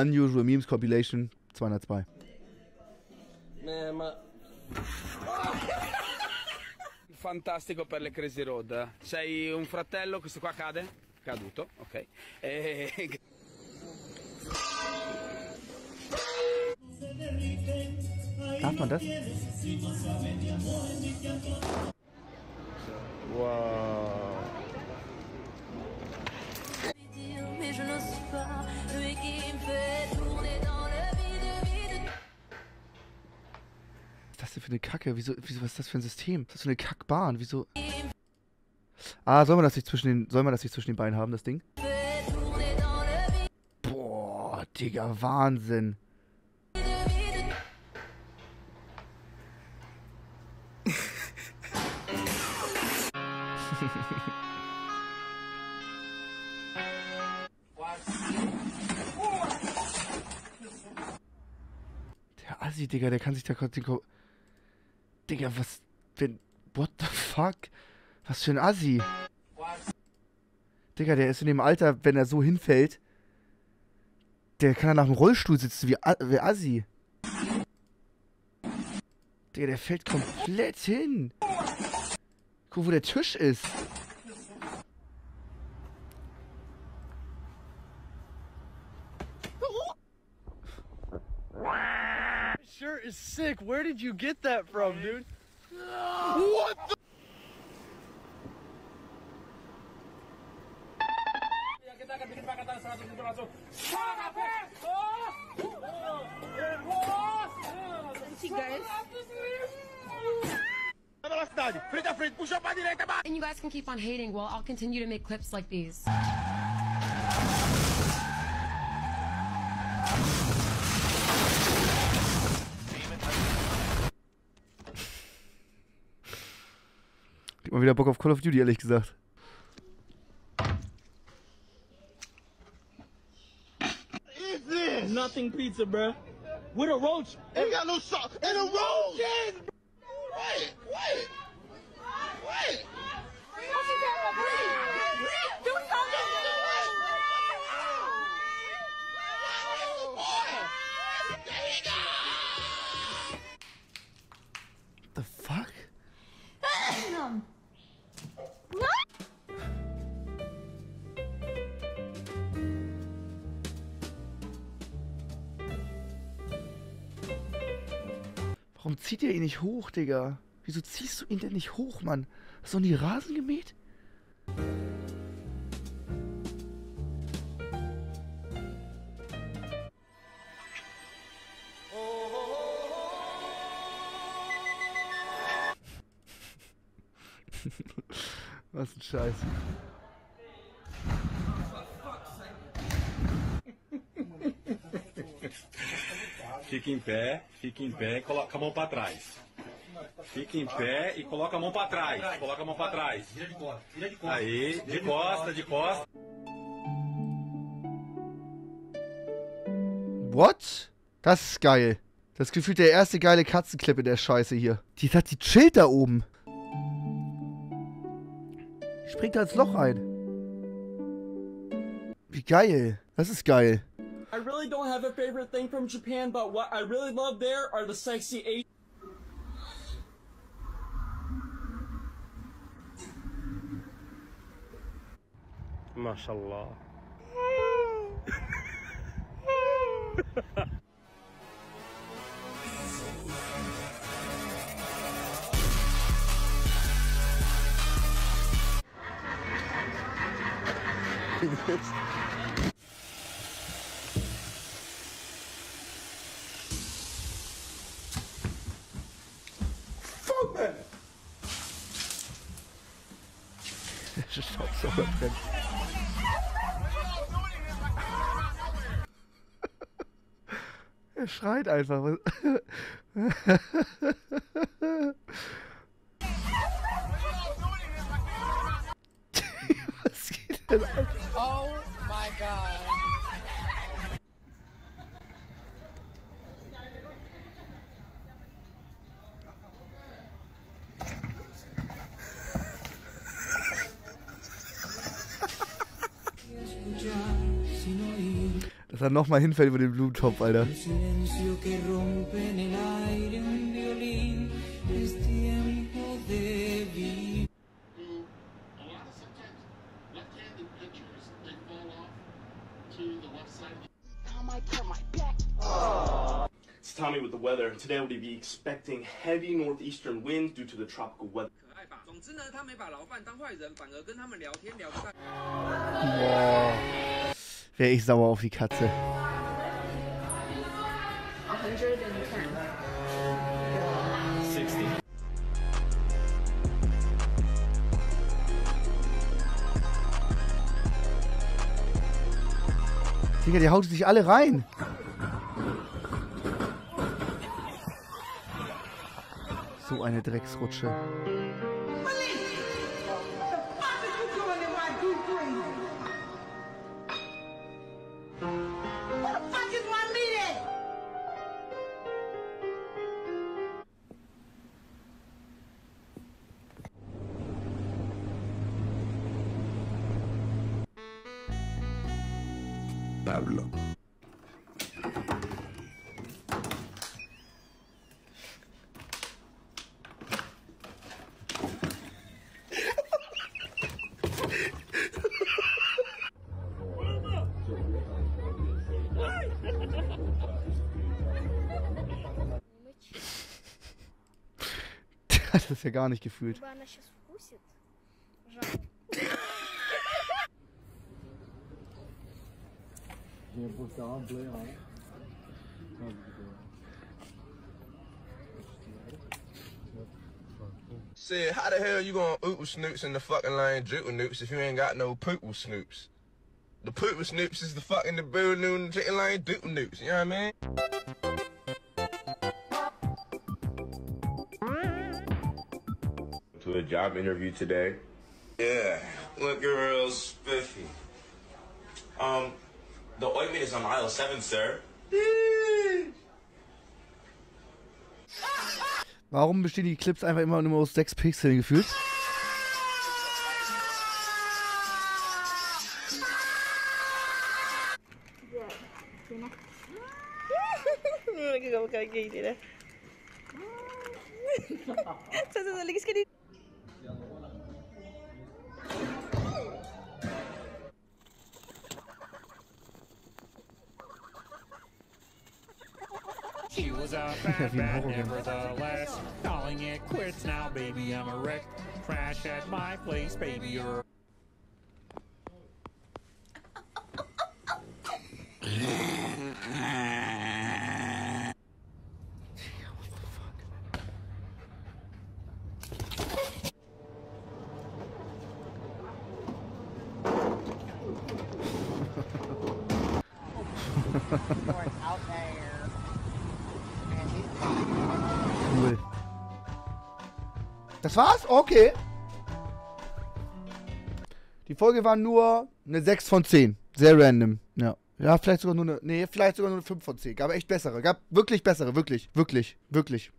Unusual Memes Compilation 202. Ma... Fantastico per le Crazy Road. Sei un fratello, questo qua cade? Caduto, ok. Darf man das? Wow. Was ist das denn für eine Kacke? Wieso, was ist das für ein System? Das ist so eine Kackbahn. Wieso? Ah, soll man das nicht zwischen den Beinen haben, das Ding? Boah, Digga, Wahnsinn. Der Assi, Digga, der kann sich da kurz den Kopf... Digga, was... What the fuck? Was für ein Assi. Digga, der ist in dem Alter, wenn er so hinfällt, der kann dann nach dem Rollstuhl sitzen, wie Assi. Digga, der fällt komplett hin. Guck, wo der Tisch ist. Shirt is sick. Where did you get that from, dude? What the? And you guys can keep on hating while I'll continue to make clips like these. Kriegt mal wieder Bock auf Call of Duty, ehrlich gesagt. Nothing pizza, bro. With a roach. Ain't got no sauce. And a roach. Wait. Wait. Do something! The fuck? Warum zieht ihr ihn nicht hoch, Digga? Wieso ziehst du ihn denn nicht hoch, Mann? Hast du noch nie Rasen gemäht? Was ein Scheiß. Fica em pé e coloca a mão pra trás. Fica em pé e coloca a mão pra trás. Coloca a mão pra trás. Vira de costa. Aí, de costa. What? Das ist geil. Das ist gefühlt der erste geile Katzenclip in der Scheiße hier. Die chillt da oben. Die springt da ins Loch ein. Wie geil. Das ist geil. I really don't have a favorite thing from Japan, but what I really love there are the sexy Asian. MashaAllah. Staubsauger brennt. Er schreit einfach. Was geht denn ab? Oh my God. Dass er nochmal hinfällt über den Blumentopf, Alter. It's Tommy with the weather. Today we'll be expecting heavy northeastern winds due to the tropical weather. Boah. Wäre ich sauer auf die Katze. 60. Digga, die haut sich alle rein. So eine Drecksrutsche. Pablo. Das ist ja gar nicht gefühlt. Said, how the hell you gonna oop snoops in the fucking line drip noops if you ain't got no poop snoops? The poop snoops is the fucking the balloon chicken line doop noops, you know what I mean? To a job interview today. Yeah, looking real spiffy. The ointment is on aisle 7, sir. Warum bestehen die Clips einfach immer nur aus 6 Pixeln gefühlt? She was a bad, bad, nevertheless. Calling it quits now, baby, I'm a wreck. Crash at my place, baby, you're... Cool. Das war's? Okay. Die Folge war nur eine 6 von 10. Sehr random. Ja. Ja, vielleicht sogar nur eine. Nee, vielleicht sogar nur eine 5 von 10. Gab echt bessere. Gab wirklich bessere. Wirklich. Wirklich. Wirklich.